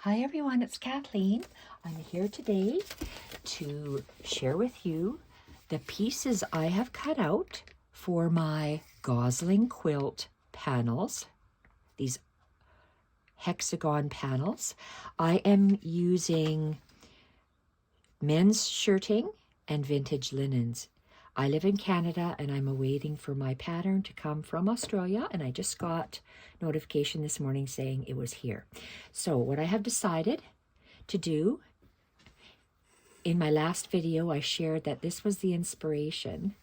Hi everyone, it's Kathleen. I'm here today to share with you the pieces I have cut out for my Gosling Quilt panels, these hexagon panels. I am using men's shirting and vintage linens. I live in Canada and I'm awaiting for my pattern to come from Australia, and I just got notification this morning saying it was here. So what I have decided to do, in my last video I shared that this was the inspiration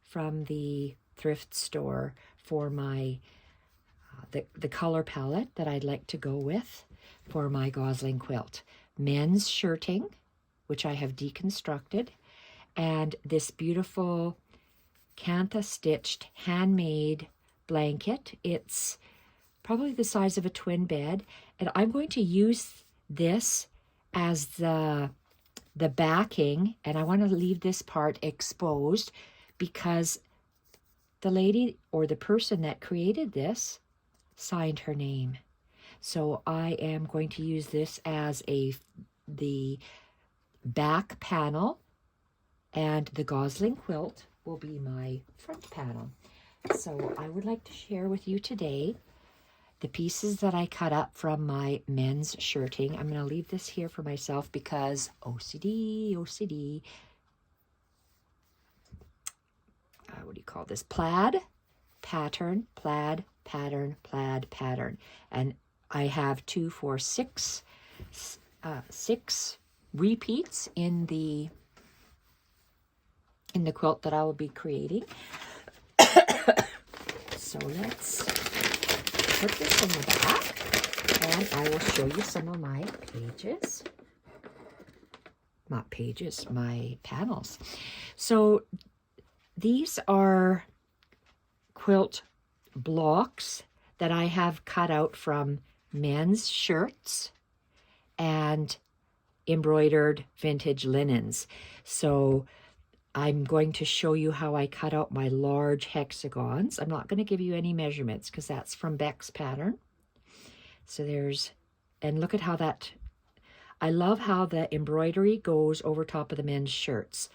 from the thrift store for my the color palette that I'd like to go with for my Gosling quilt. Men's shirting, which I have deconstructed, and this beautiful Cantha stitched handmade blanket. It's probably the size of a twin bed, and I'm going to use this as the backing, and I want to leave this part exposed because the lady or the person that created this signed her name. So I am going to use this as the back panel, and the Gosling quilt will be my front panel. So I would like to share with you today the pieces that I cut up from my men's shirting. I'm going to leave this here for myself because OCD. What do you call this? Plaid pattern, plaid pattern, plaid pattern. And I have 2, 4, 6 repeats in the quilt that I will be creating. So let's put this in the back, and I will show you some of my pages. Not pages, my panels. So these are quilt blocks that I have cut out from men's shirts and embroidered vintage linens. So I'm going to show you how I cut out my large hexagons. I'm not going to give you any measurements because that's from Beck's pattern. So and look at how I love how the embroidery goes over top of the men's shirts.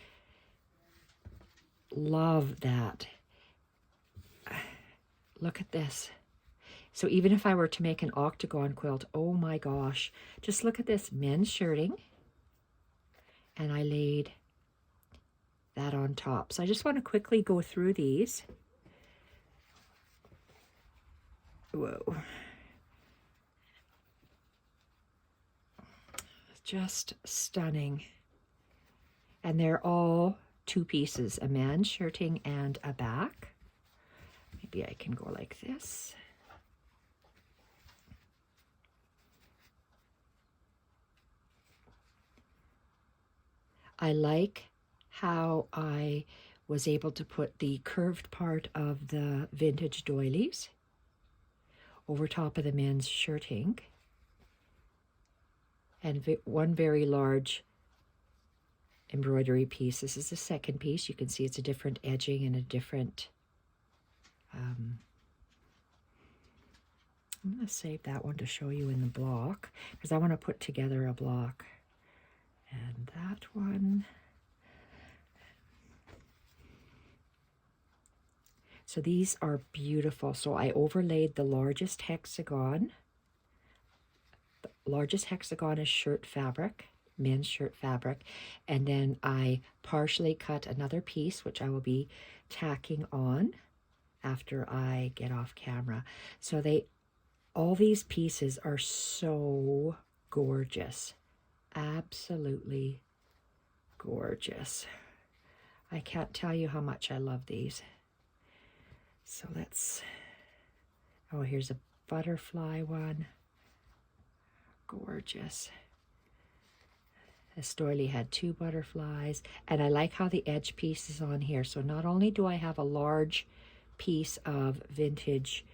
Love that. Look at this. So even if I were to make an octagon quilt, oh my gosh, just look at this men's shirting. And I laid that on top. So I just want to quickly go through these. Whoa. Just stunning. And they're all 2 pieces, a man's shirting and a back. Maybe I can go like this. I like how I was able to put the curved part of the vintage doilies over top of the men's shirting, and one very large embroidery piece. This is the second piece. You can see it's a different edging and a different I'm going to save that one to show you in the block because I want to put together a block. And that one. So these are beautiful. So I overlaid the largest hexagon. The largest hexagon is shirt fabric, men's shirt fabric. And then I partially cut another piece, which I will be tacking on after I get off camera. So all these pieces are so gorgeous. Absolutely gorgeous. I can't tell you how much I love these. So here's a butterfly one. Gorgeous. This doily had 2 butterflies, and I like how the edge piece is on here. So not only do I have a large piece of vintage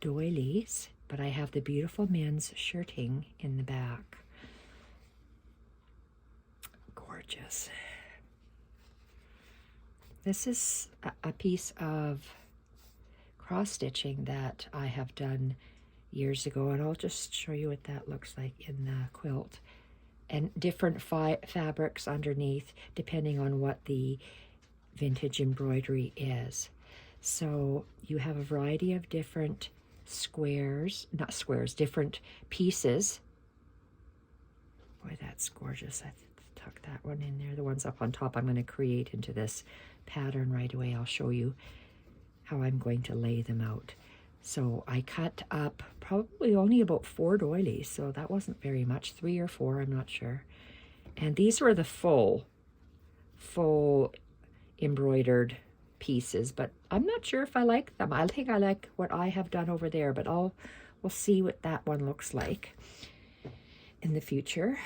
doilies, but I have the beautiful men's shirting in the back. Gorgeous. This is a piece of cross-stitching that I have done years ago, and I'll just show you what that looks like in the quilt. And different fabrics underneath, depending on what the vintage embroidery is. So you have a variety of different not squares, different pieces. Boy, that's gorgeous. I tuck that one in there. The ones up on top I'm going to create into this pattern right away. I'll show you how I'm going to lay them out. So I cut up probably only about 4 doilies, so that wasn't very much, 3 or 4, I'm not sure. And these were the full embroidered pieces, but I'm not sure if I like them. I think I like what I have done over there, but we'll see what that one looks like in the future.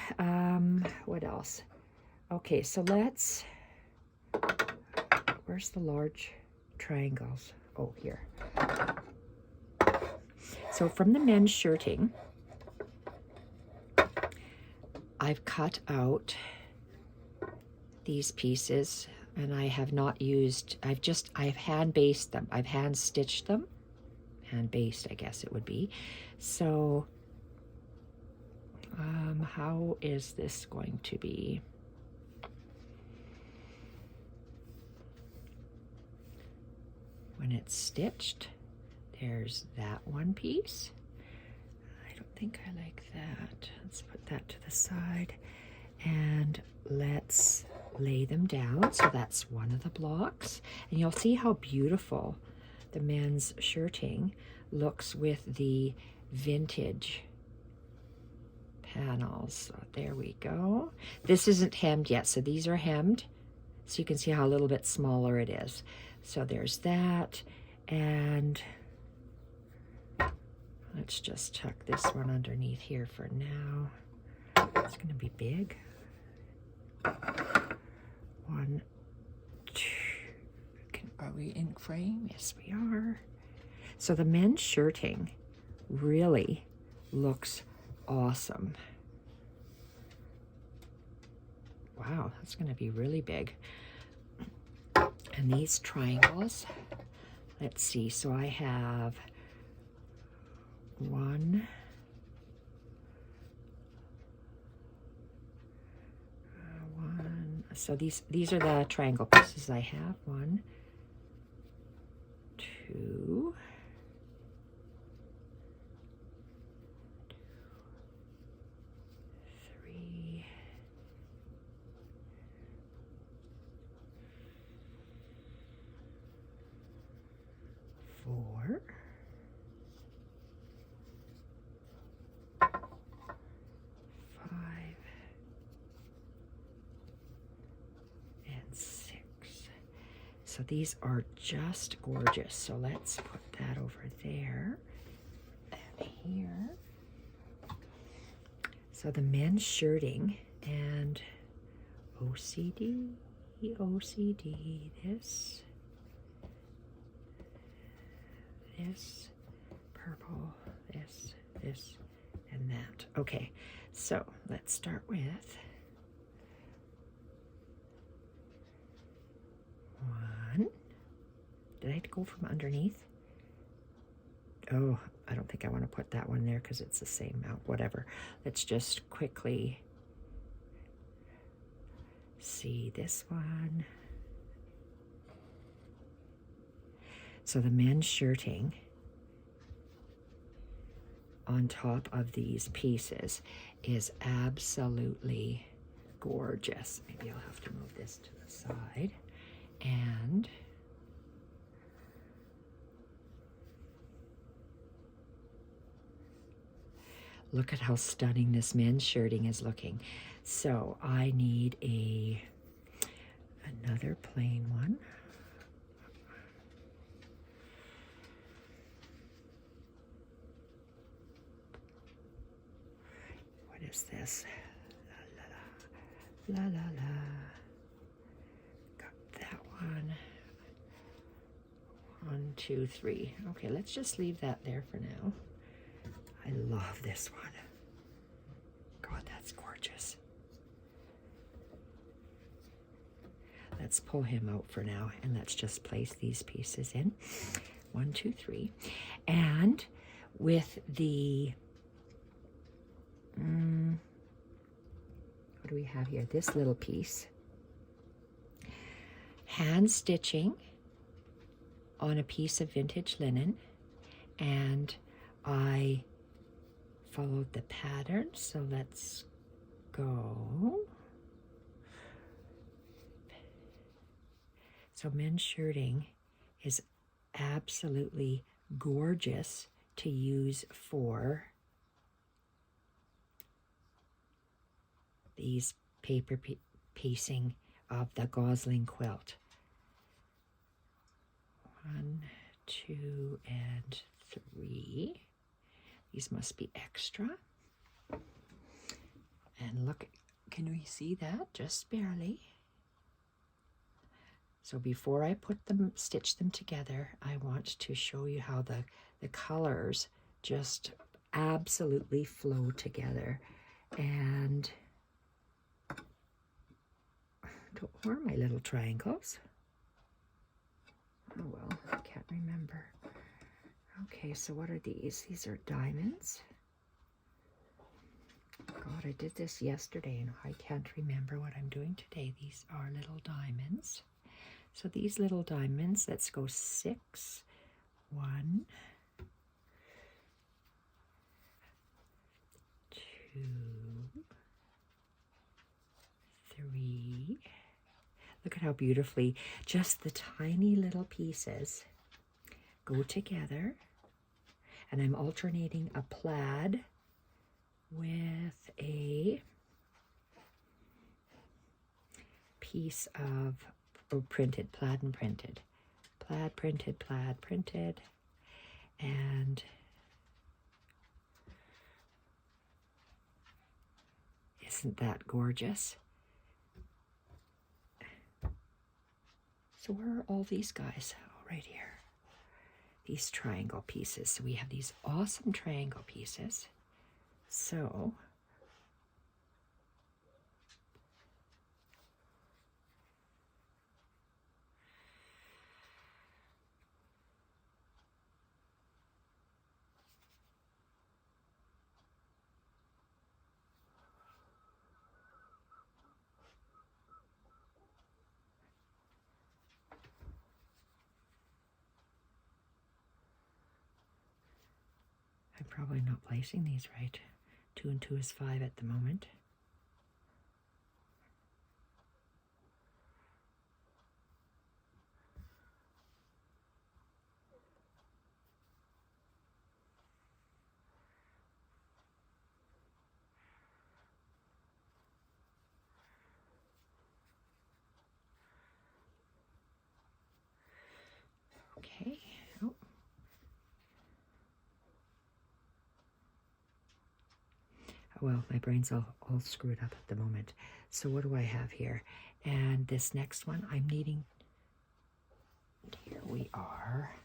What else? Okay, so where's the large triangles? Oh, here. So from the men's shirting, I've cut out these pieces, and I have not used, I've hand based them. I've hand stitched them. Hand based, I guess it would be. So how is this going to be? When it's stitched, there's that one piece. I don't think I like that. Let's put that to the side, and let's lay them down. So that's one of the blocks, and you'll see how beautiful the men's shirting looks with the vintage panels. So there we go. This isn't hemmed yet, so these are hemmed, so you can see how a little bit smaller it is. So there's that, and let's just tuck this one underneath here for now. It's going to be big. 1, 2. Are we in frame? Yes, we are. So the men's shirting really looks awesome. Wow, that's going to be really big. And these triangles, let's see. So I have 1, 1. So these are the triangle pieces I have. 1, 2, 3, 4, 5, and 6. So these are just gorgeous. So let's put that over there and here. So the men's shirting and OCD, this, purple, this, and that. Okay, so let's start with 1. Did I have to go from underneath? Oh, I don't think I want to put that one there because it's the same amount. Whatever. Let's just quickly see this one. So the men's shirting on top of these pieces is absolutely gorgeous. Maybe I'll have to move this to the side. And look at how stunning this men's shirting is looking. So I need another plain one. What is this? La la la. La la la. Got that one. 1, 2, 3. Okay, let's just leave that there for now. I love this one. God, that's gorgeous. Let's pull him out for now, and let's just place these pieces in. 1, 2, 3. And with the, what do we have here? This little piece. Hand stitching on a piece of vintage linen, and I followed the pattern, so let's go. So men's shirting is absolutely gorgeous to use for these paper piecing of the Gosling quilt. 1, 2, and 3. These must be extra. And look, can we see that? Just barely. So before I stitch them together, I want to show you how the colors just absolutely flow together. And where are my little triangles? Oh well, I can't remember. Okay, so what are these? These are diamonds. God, I did this yesterday and I can't remember what I'm doing today. These are little diamonds. So these little diamonds, let's go 6, 1, 2, 3. Look at how beautifully just the tiny little pieces go together. And I'm alternating a plaid with a piece of printed, plaid and printed. Plaid printed, plaid printed. And isn't that gorgeous? So where are all these guys? Oh, right here. These triangle pieces. So we have these awesome triangle pieces. So I'm probably not placing these right. 2 and 2 is 5 at the moment. Okay. Oh. Well, my brain's all screwed up at the moment. So what do I have here? And this next one, I'm needing, here we are,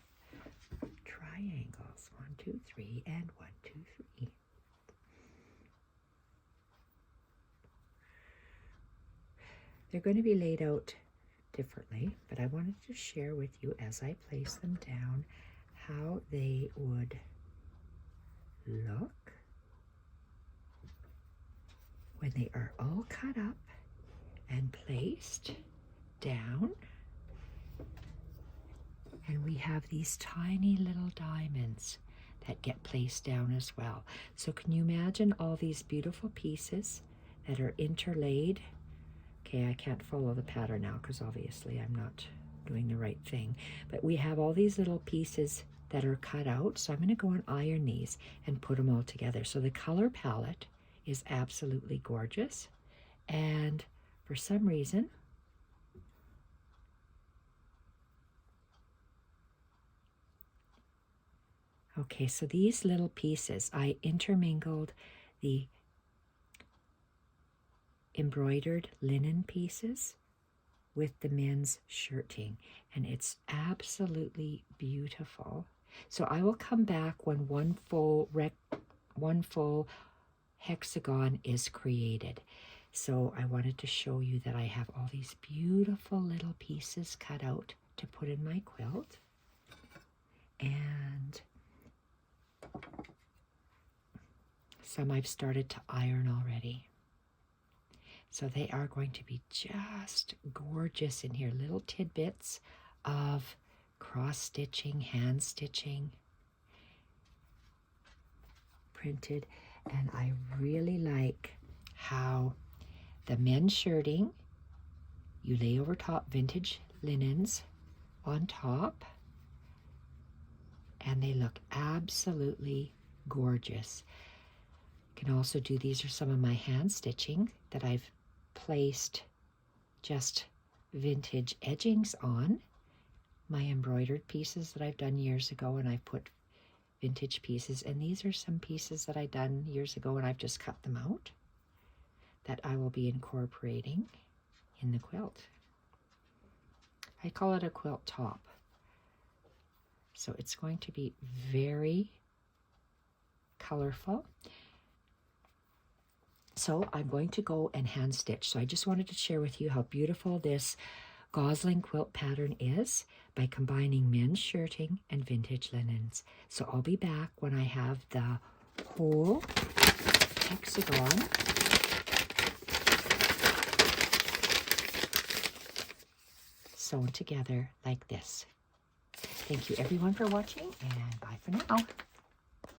triangles. 1, 2, 3, and 1, 2, 3. They're going to be laid out differently, but I wanted to share with you as I place them down how they would look when they are all cut up and placed down. And we have these tiny little diamonds that get placed down as well. So can you imagine all these beautiful pieces that are interlaid? Okay, I can't follow the pattern now because obviously I'm not doing the right thing. But we have all these little pieces that are cut out. So I'm going to go and iron these and put them all together. So the color palette is absolutely gorgeous. And for some reason, okay, so these little pieces, I intermingled the embroidered linen pieces with the men's shirting, and it's absolutely beautiful. So I will come back when one full hexagon is created. So I wanted to show you that I have all these beautiful little pieces cut out to put in my quilt. And Some I've started to iron already. So they are going to be just gorgeous in here. Little tidbits of cross stitching, hand stitching, printed. And I really like how the men's shirting, you lay over top vintage linens on top, and they look absolutely gorgeous. You can also do, these are some of my hand stitching that I've placed just vintage edgings on. My embroidered pieces that I've done years ago, and I've put vintage pieces, and these are some pieces that I've done years ago and I've just cut them out that I will be incorporating in the quilt. I call it a quilt top. So it's going to be very colorful. So I'm going to go and hand stitch. So I just wanted to share with you how beautiful this Gosling quilt pattern is by combining men's shirting and vintage linens. So I'll be back when I have the whole hexagon sewn together like this. Thank you everyone for watching, and bye for now.